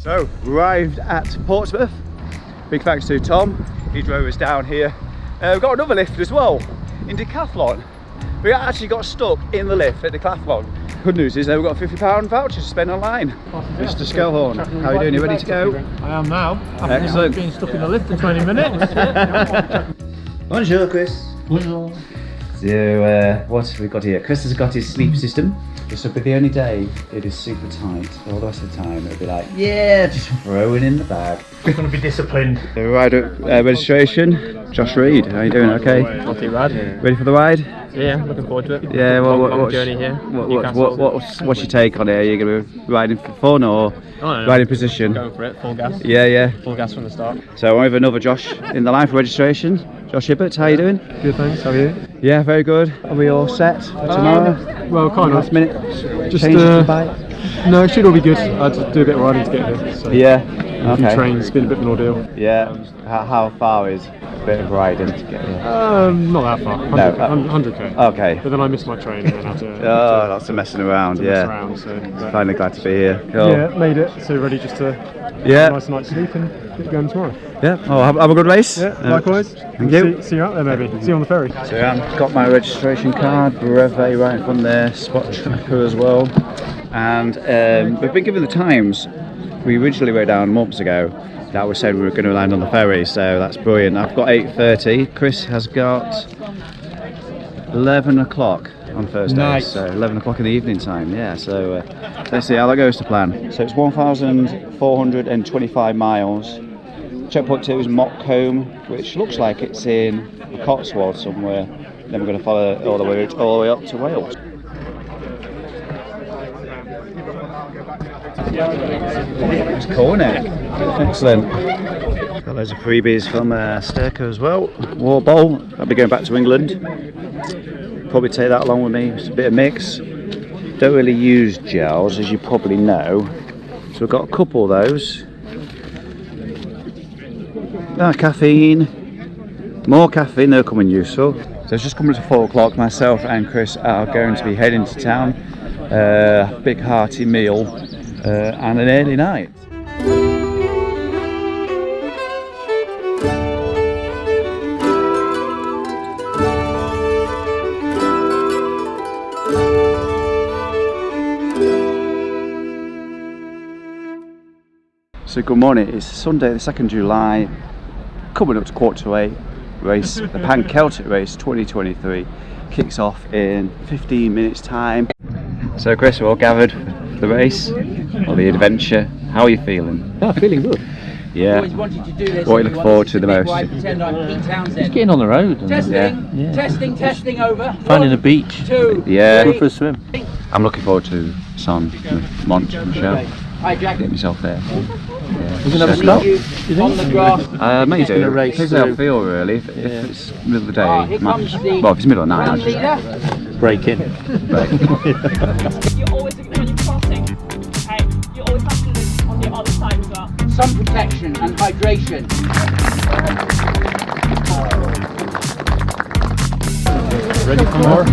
So, arrived at Portsmouth. Big thanks to Tom, he drove us down here. We've got another lift as well, in Decathlon. We actually got stuck in the lift at Decathlon. Good news is we've got a £50 voucher to spend online. Mr. Skelhorn, how are you doing? You ready to go? I am now. Excellent. Being stuck in the lift for 20 minutes. Bonjour, Chris. Bonjour. So, what have we got here? Chris has got his sleep system. This will be the only day it is super tight. All the rest of the time it'll be like, yeah, just throw it in the bag. I'm going to be disciplined. The rider registration, Josh Reed. How are you doing? Okay. Not too bad. Ready for the ride? Yeah, looking forward to it. Yeah. Long journey here. What's your take on it? Are you going to be riding for fun or riding position? Going for it, full gas. Yeah. Full gas from the start. So we have another Josh in the line for registration. Josh Hibbert, how are you doing? Good, thanks. How are you? Yeah, very good. Are we all set for tomorrow? Well, kind of. Last minute. Just changes to the bike? No, it should all be good. I had to do a bit of riding to get here. So. Yeah. A few Okay. trains, it's been a bit of an ordeal. Yeah. How far is a bit of riding to get here? Not that far. 100k. Okay. But then I missed my train and then had to. Oh, lots of messing around. mess Yeah. around, so, Finally glad to be here. Cool. yeah, made it. So ready just to have a nice night's sleep and get going tomorrow. Yeah. Oh, have a good race. Yeah, likewise. Thank you. See you out there maybe. See you on the ferry. So I've got my registration card, brevet right in front there, spot tracker as well. And we've been given the times. We originally wrote down months ago that we said we were going to land on the ferry, so that's brilliant. I've got 8:30. Chris has got 11 o'clock on Thursday, Nice. so 11 o'clock in the evening time. Yeah, so let's see how that goes to plan. So it's 1,425 miles. Checkpoint 2 is Mockcombe, which looks like it's in the Cotswolds somewhere. Then we're going to follow all the way up to Wales. It's cool, isn't it? Excellent. Got loads of freebies from Sterco as well. War Bowl, I'll be going back to England. Probably take that along with me. It's a bit of mix. Don't really use gels, as you probably know. So we've got a couple of those. Caffeine. More caffeine, they're coming useful. So it's just coming to 4 o'clock. Myself and Chris are going to be heading to town. Big hearty meal and an early night. So good morning, it's Sunday the 2nd July, coming up to 7:45 race, the Pan Celtic Race 2023 kicks off in 15 minutes time. So Chris, we're all gathered for the race, or the adventure. How are you feeling? Yeah, feeling good. Yeah. Always wanted to do this. What are you looking forward to the most? Pretend I'm Pete Townsend. Just getting on the road. And Testing over. finding a beach. 2, Yeah. 3. For a swim. I'm looking forward to Son, Mont, Michelle. Hi, Jack. Get myself there. We're going to have a stop. On the grass. May do. in a race, Depends how I so- feel really. If it's middle of the day, Here might comes just, the well, if it's middle of the night, run I'll just leader. Break in. break. You're always, when you're crossing, okay, you always have to look on the other side as well. Sun protection and hydration. Ready for more?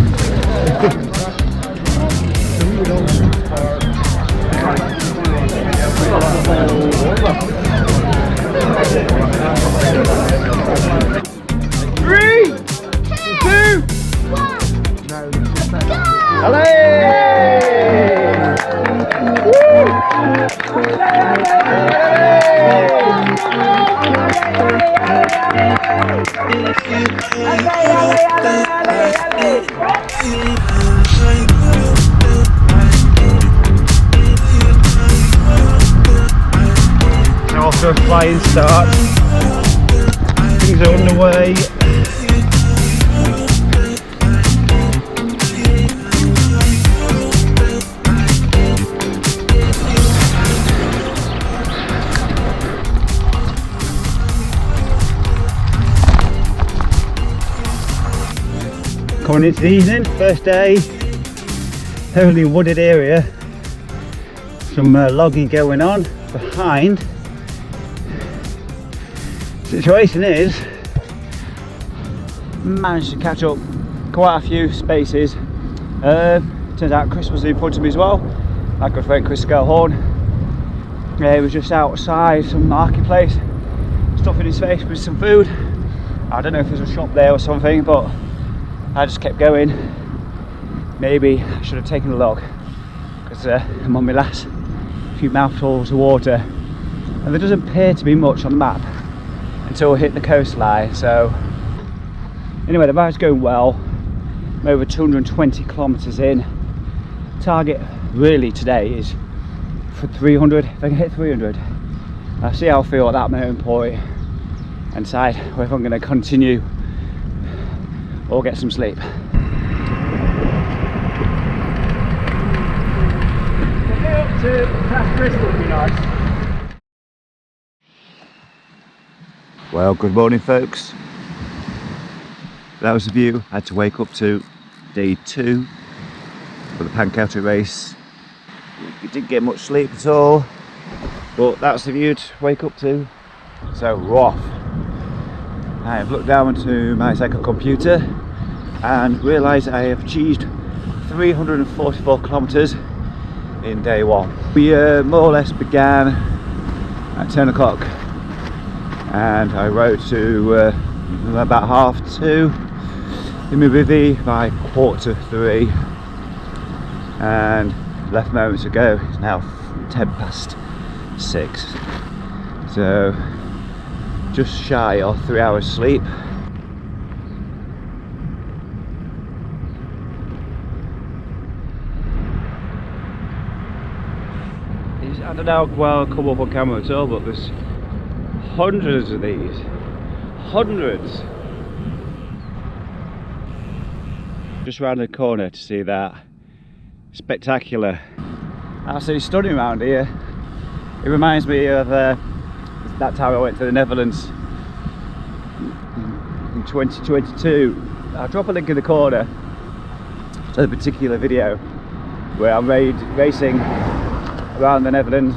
Three, 2, 1. Hello! Now after a flying start, things are underway. Coming into the evening, first day, heavily wooded area, some logging going on behind. Situation is, managed to catch up quite a few spaces. Turns out Chris was in front of me as well, my good friend Chris Skelhorn. He was just outside some marketplace, stuffing his face with some food. I don't know if there's a shop there or something, but I just kept going. Maybe I should have taken a log, because I'm on my last few mouthfuls of water, and there doesn't appear to be much on the map until we hit the coastline. So anyway, the ride's going well. I'm over 220 kilometers in. Target really today is for 300. If I can hit 300, I'll see how I feel at that moment point and decide whether I'm going to continue or get some sleep. To past Bristol would be nice. Well, good morning folks. That was the view I had to wake up to. Day 2 for the Pan Celtic race. We didn't get much sleep at all, but that's the view to wake up to. So we're off. I've looked down to my cycle computer and realised I have achieved 344 kilometres in day 1. We more or less began at 10 o'clock and I rode to about 2:30 in my bivvy by 2:45 and left moments ago. It's now 6:10. So just shy of 3 hours sleep. I don't know how well I'll come up on camera at all, but there's hundreds of these. Hundreds! Just round the corner to see that. Spectacular. Absolutely stunning around here. It reminds me of that time I went to the Netherlands in 2022. I'll drop a link in the corner to a particular video where I'm racing around the Netherlands,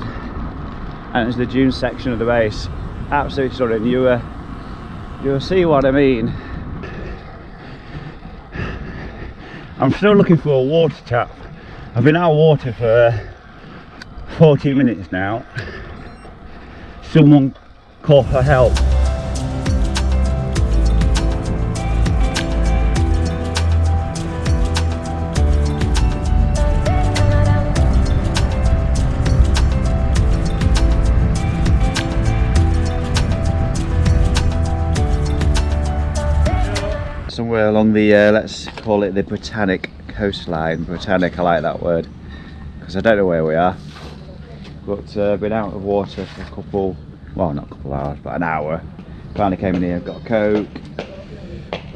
and it's the dune section of the race. Absolutely stunning. You'll see what I mean. I'm still looking for a water tap. I've been out of water for 40 minutes now. Someone call for help. Somewhere along the let's call it the Britannic coastline. Britannic, I like that word because I don't know where we are, but been out of water for a couple, well not a couple of hours, but an hour. Finally came in here, got a Coke,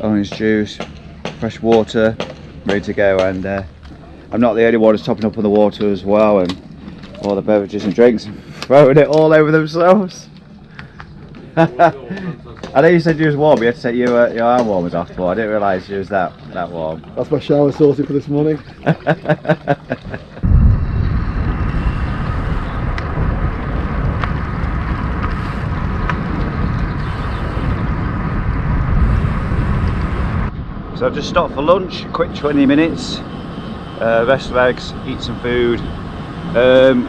orange juice, fresh water, ready to go. And I'm not the only one who's topping up on the water as well, and all the beverages and drinks, throwing it all over themselves. I know you said you was warm, you had to take your arm warmers off, but I didn't realise you was that warm. That's my shower sorted for this morning. So I've just stopped for lunch, quick 20 minutes, rest legs, eat some food. I'm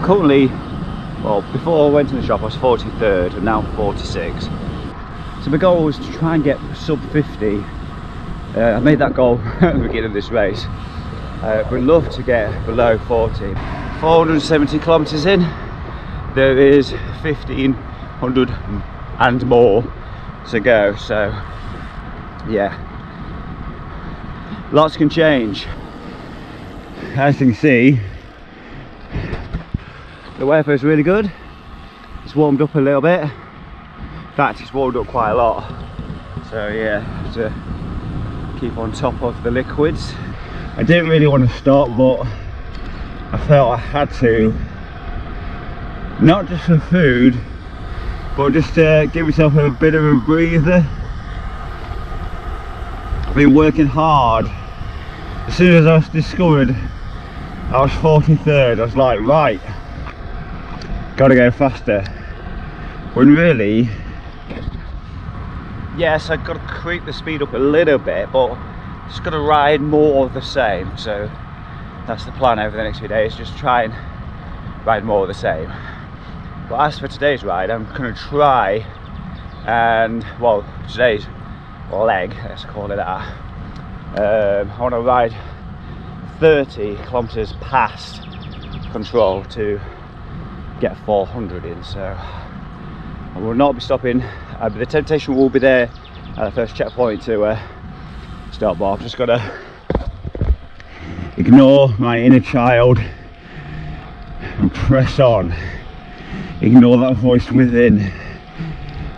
currently, well, before I went to the shop I was 43rd and now I'm 46. So my goal was to try and get sub 50. I made that goal at the beginning of this race. But I'd love to get below 40. 470 kilometres in, there is 1500 and more to go. So yeah, lots can change. As you can see, the weather is really good. It's warmed up a little bit. In fact, it's warmed up quite a lot. So yeah, have to keep on top of the liquids. I didn't really want to stop, but I felt I had to. Not just for food, but just to give myself a bit of a breather. I've been working hard. As soon as I discovered I was 43rd, I was like, right, gotta go faster. When really, yes, I've got to creep the speed up a little bit, but just got to ride more of the same. So that's the plan over the next few days, just try and ride more of the same. But as for today's ride, I'm going to try and, well, today's leg, let's call it that, I want to ride 30 kilometres past control to get 400 in, so I will not be stopping. The temptation will be there at the first checkpoint to stop, but I've just got to ignore my inner child and press on. Ignore that voice within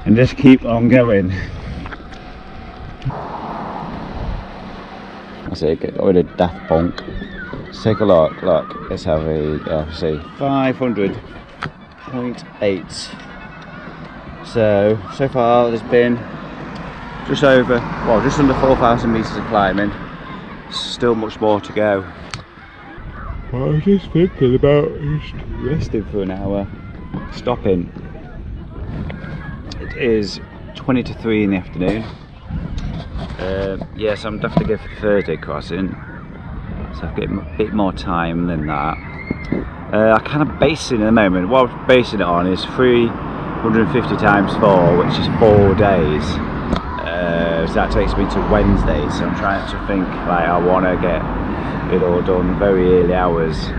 and just keep on going. That's it, get rid of Daft Punk. Let's take a look, let's have a, see, 500.8. So far there's been just over, well, just under 4,000 metres of climbing. Still much more to go. I was just thinking about just resting for an hour, stopping. It is 20 to 3 in the afternoon. Yes, I'm definitely going for Thursday crossing, so I've got a bit more time than that. I kind of base it at the moment. What I'm basing it on is 350 times 4, which is 4 days. So that takes me to Wednesday. So I'm trying to think, like, I want to get it all done very early hours.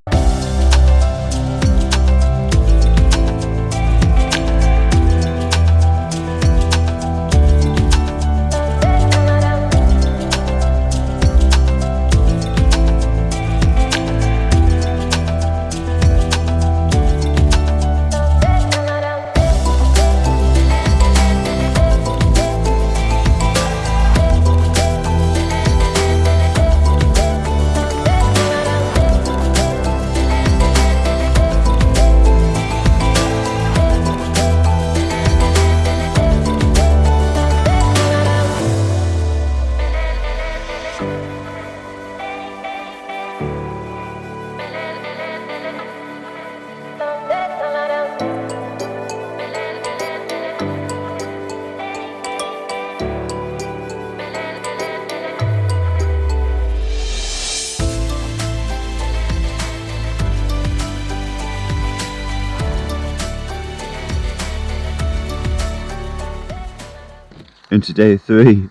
Into day 3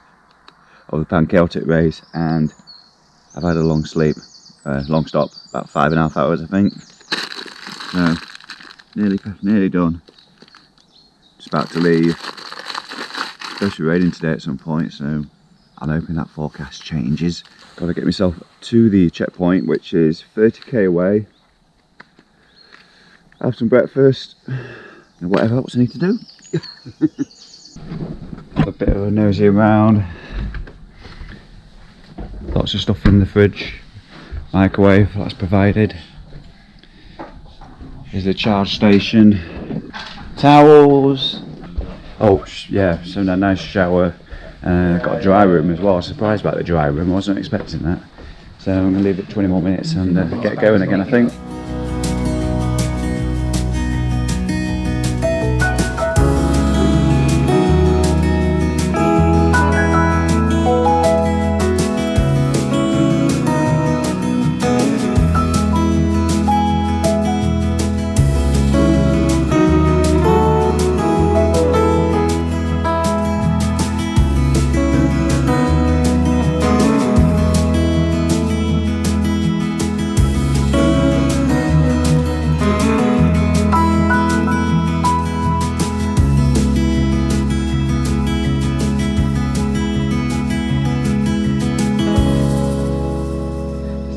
of the Pan Celtic race, and I've had a long sleep, long stop, about 5.5 hours I think. So nearly done. Just about to leave. It's supposed to be raining today at some point, so I'm hoping that forecast changes. Got to get myself to the checkpoint, which is 30k away. Have some breakfast and whatever else I need to do. A bit of a nosy around. Lots of stuff in the fridge. Microwave, that's provided. Here's the charge station. Towels. Oh yeah, so a nice shower. Got a dry room as well. I was surprised about the dry room, I wasn't expecting that. So I'm going to leave it 20 more minutes and get going again, I think.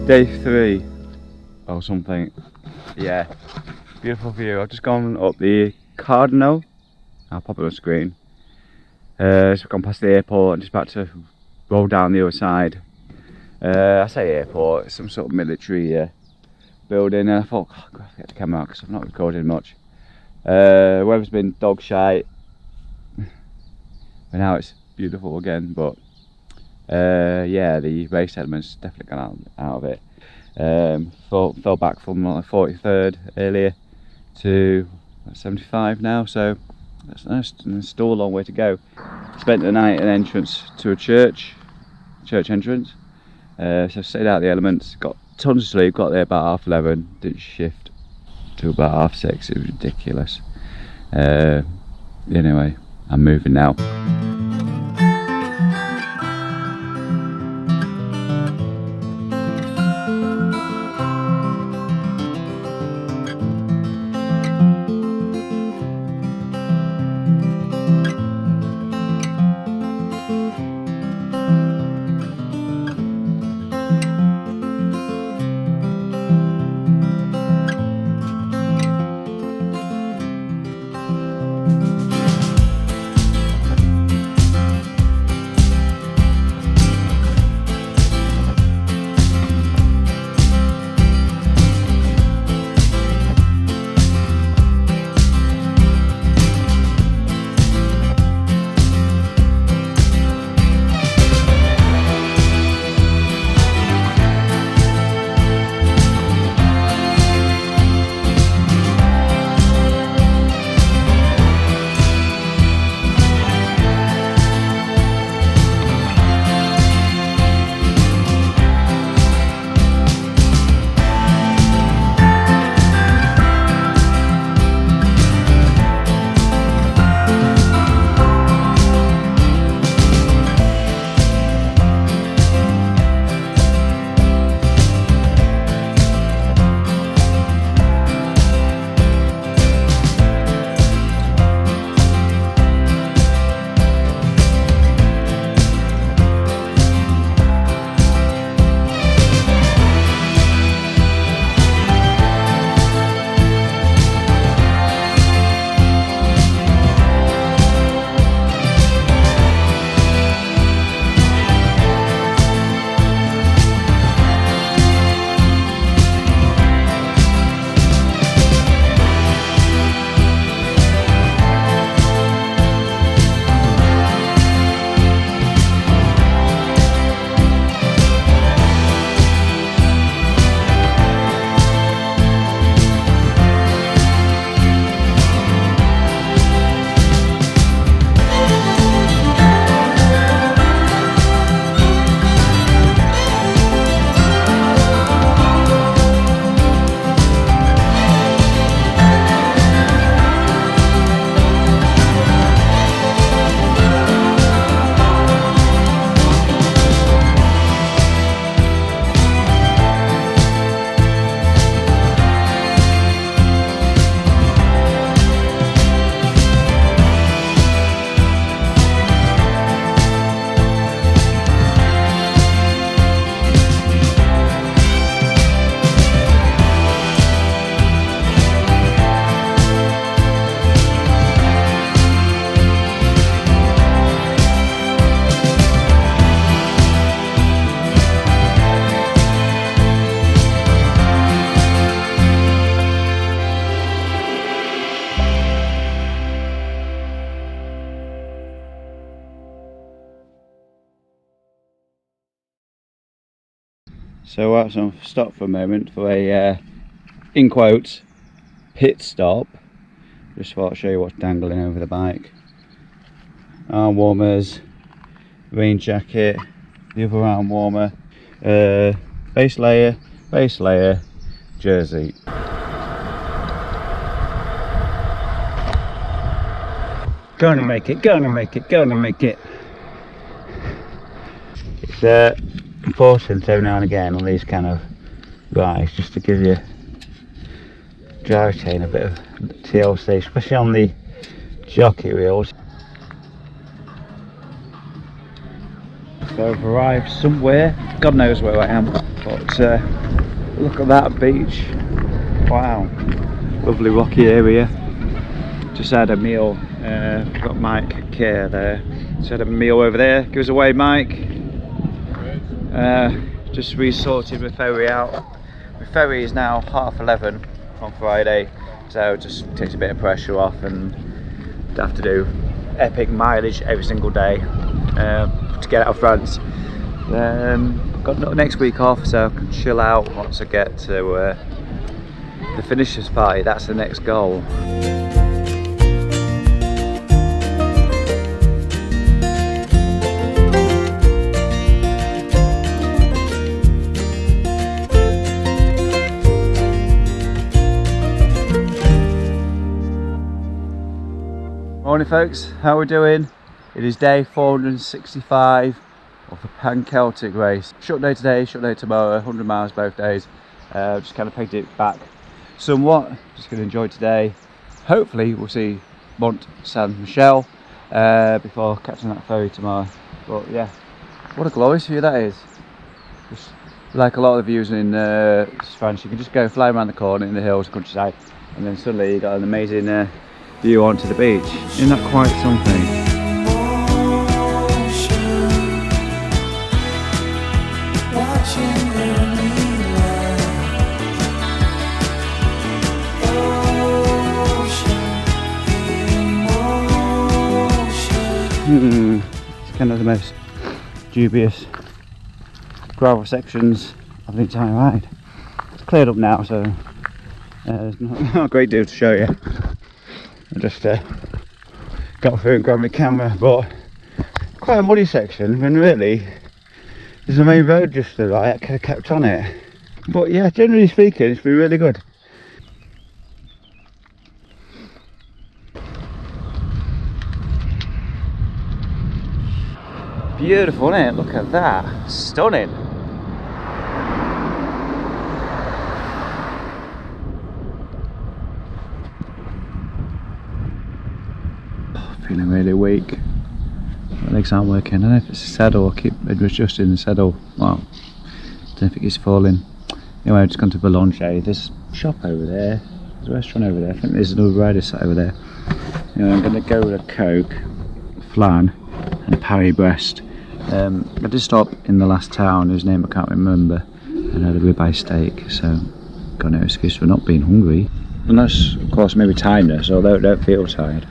Day 3 or something. Yeah, beautiful view. I've just gone up the Cardinal. I'll pop it on the screen. So I've gone past the airport and just about to roll down the other side. I say airport, it's some sort of military building, and I thought, oh, I've got to get the camera out because I've not recorded much. Weather's been dog shite, and now it's beautiful again, but yeah, the race element's definitely gone out of it. Fell back from like 43rd earlier to 75 now, so that's nice. And there's still a long way to go. Spent the night at an entrance to a church entrance. So stayed out the elements, got tons of sleep, got there about 11:30, didn't shift till about 6:30. It was ridiculous. Anyway, I'm moving now. So I'll stop for a moment for a, in quotes, pit stop. Just thought I'd show you what's dangling over the bike. Arm warmers, rain jacket, the other arm warmer, base layer, jersey. Gonna make it, gonna make it, gonna make it. It's important every now and again on these kind of rides just to give your drive chain a bit of TLC, especially on the jockey wheels. So I've arrived somewhere, God knows where I am, but look at that beach. Wow, lovely rocky area. Just had a meal, got Mike Care there, just had a meal over there. Give us away, Mike. Just resorted my ferry out. My ferry is now 11:30 on Friday, so it just takes a bit of pressure off and have to do epic mileage every single day to get out of France. Got next week off, so I can chill out once I get to the finishers party. That's the next goal. Morning folks, how are we doing? It is day 465 of the Pan Celtic Race. Short day today, short day tomorrow, 100 miles both days. Just kind of pegged it back somewhat. Just going to enjoy today. Hopefully we'll see Mont Saint Michel before catching that ferry tomorrow. But yeah, what a glorious view that is. Just like a lot of the views in France, you can just go fly around the corner in the hills, countryside, and then suddenly you got an amazing view onto the beach. Isn't that quite something? It's kind of the most dubious gravel sections of the entire ride. It's cleared up now, so there's not a great deal to show you. I just got through and grabbed my camera, but quite a muddy section when really there's a main road just to the right. I could have kept on it, but yeah, generally speaking it's been really good. Beautiful, isn't it? Look at that, stunning. Feeling really weak. My legs aren't working. I don't know if it's a saddle. I keep adjusting the saddle. Wow. I don't think it's falling. Anyway, I've just gone to Boulanger. There's a shop over there. There's a restaurant over there. I think there's another rider sat over there. Anyway, I'm going to go with a Coke, flan, and a Paris Brest. I did stop in the last town, whose name I can't remember, and had a ribeye steak, so got no excuse for not being hungry. Unless, of course, maybe tiredness, although I don't feel tired.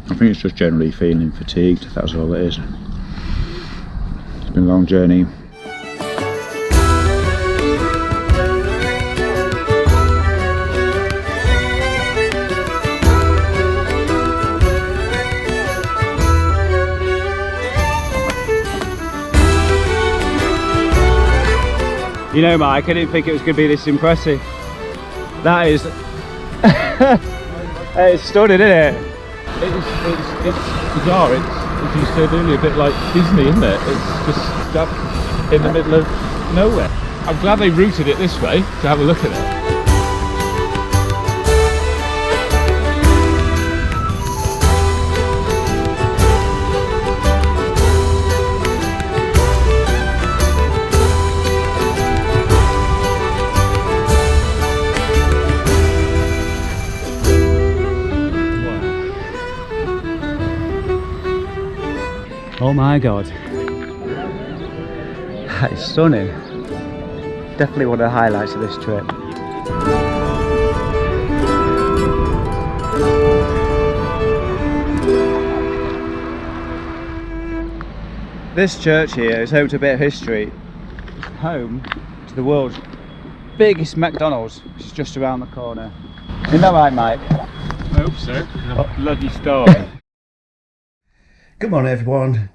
I think it's just generally feeling fatigued, that's all it is. It's been a long journey. You know, Mike, I didn't think it was going to be this impressive. That is... It's stunning, isn't it? It's bizarre. It's, as you said earlier, a bit like Disney, isn't it? It's just up in the middle of nowhere. I'm glad they routed it this way to have a look at it. Oh my god, that is stunning. Definitely one of the highlights of this trip. This church here is home to a bit of history. It's home to the world's biggest McDonald's, which is just around the corner. Isn't that right, Mike? I hope so. Bloody star. Good morning everyone,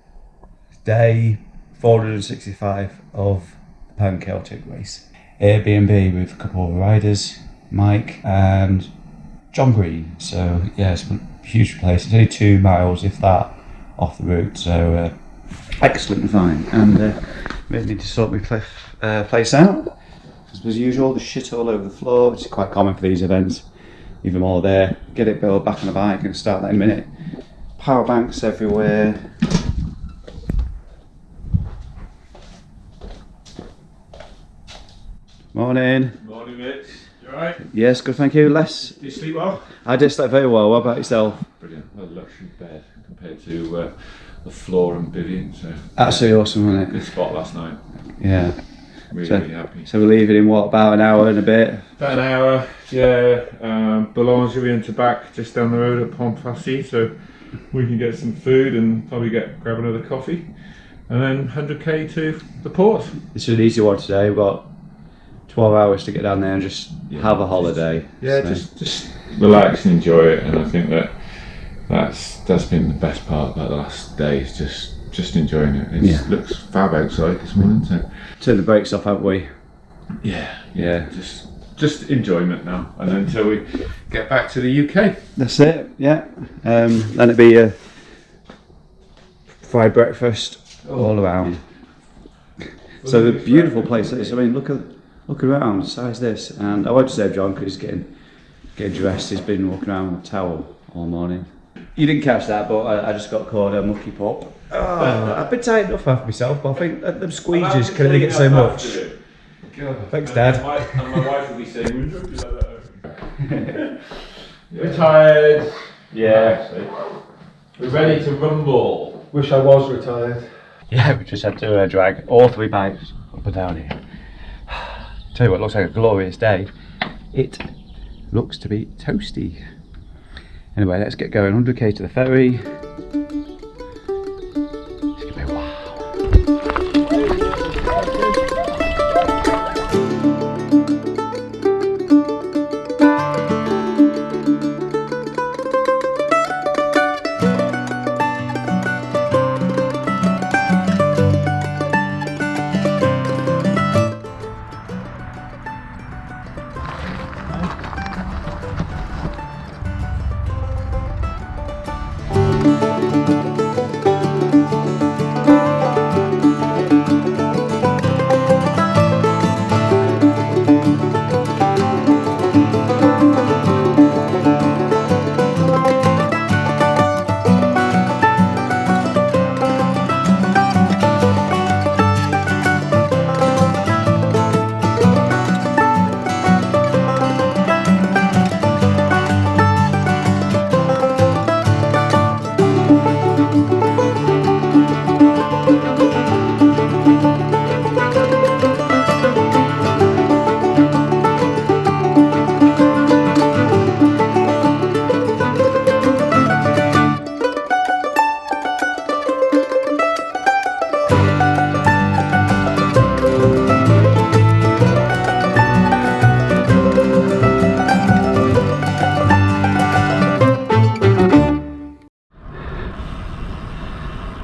day 465 of the Pan Celtic Race. Airbnb with a couple of riders, Mike and John Green. So yeah, it's a huge place. It's only 2 miles, if that, off the route. So excellent and fine. And really need to sort my place out. As usual, there's shit all over the floor, which is quite common for these events. Leave them all there, get it built back on the bike and start that in a minute. Power banks everywhere. Morning, Mitch. You alright? Yes, good, thank you. Les? Did you sleep well? I did sleep very well. What about yourself? Brilliant. A luxury bed compared to the floor and Vivian. So absolutely awesome, wasn't it? Good spot last night. Yeah. Really happy. So we're leaving in what, about an hour and a bit? About an hour, yeah. Boulanger into back just down the road at Pan Celtic, so we can get some food and probably grab another coffee, and then 100k to the port. This is an easy one today. We've got 12 hours to get down there and just have a holiday. Just relax and enjoy it. And I think that's been the best part about the last day, is just enjoying it. It looks fab outside this morning. So turn the brakes off, haven't we? Yeah. Just just enjoyment now, and until we get back to the UK. That's it, yeah. Then it'd be a fried breakfast all around. So the beautiful place is, I mean, look around, size this, and I won't disturb John because he's getting dressed. He's been walking around with a towel all morning. You didn't catch that, but I just got called a mucky pup. Oh, I've been tired enough after myself, but I think that them squeegees can only get so much. Thanks, Dad. And my wife will be saying, "We don't do that." We're tired. Yeah. We're ready to rumble. Wish I was retired. Yeah, we just had to drag all 3 bikes up and down here. Tell you what, looks like a glorious day. It looks to be toasty. Anyway, let's get going. 100k to the ferry. It's gonna be wow.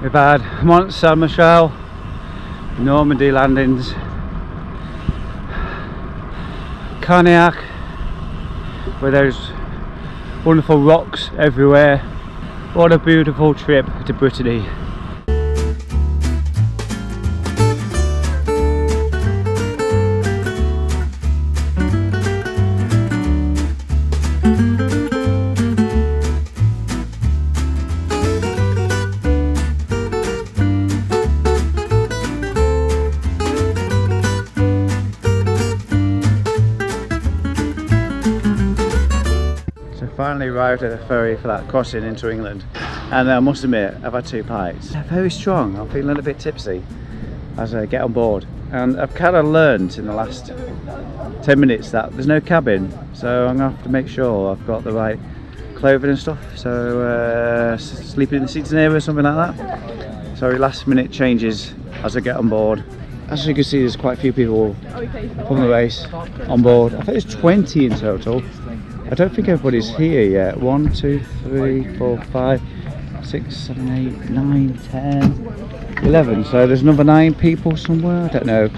We've had Mont Saint Michel, Normandy landings, Carniac, where there's wonderful rocks everywhere. What a beautiful trip to Brittany. Finally arrived at the ferry for that crossing into England, and I must admit I've had 2 pints. They're very strong. I'm feeling a bit tipsy as I get on board, and I've kind of learned in the last 10 minutes that there's no cabin, so I'm gonna have to make sure I've got the right clothing and stuff, so sleeping in the seats near or something like that. So last minute changes as I get on board. As you can see, there's quite a few people from the race on board. I think there's 20 in total. I don't think everybody's here yet. 1, 2, 3, 4, 5, 6, 7, 8, 9, 10, 11. So there's another 9 people somewhere. I don't know.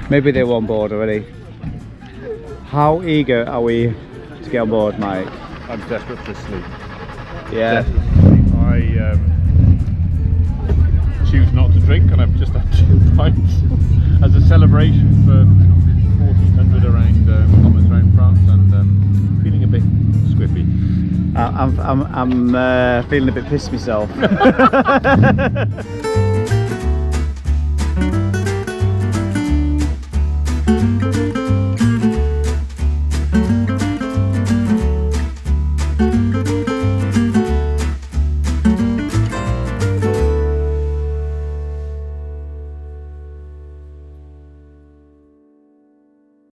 Maybe they were on board already. How eager are we to get on board, Mike? I'm desperate for sleep. Yeah. I choose not to drink, and I've just had 2 pints as a celebration for 1400 around comets around France, and feeling a bit squiffy. I'm feeling a bit pissed myself.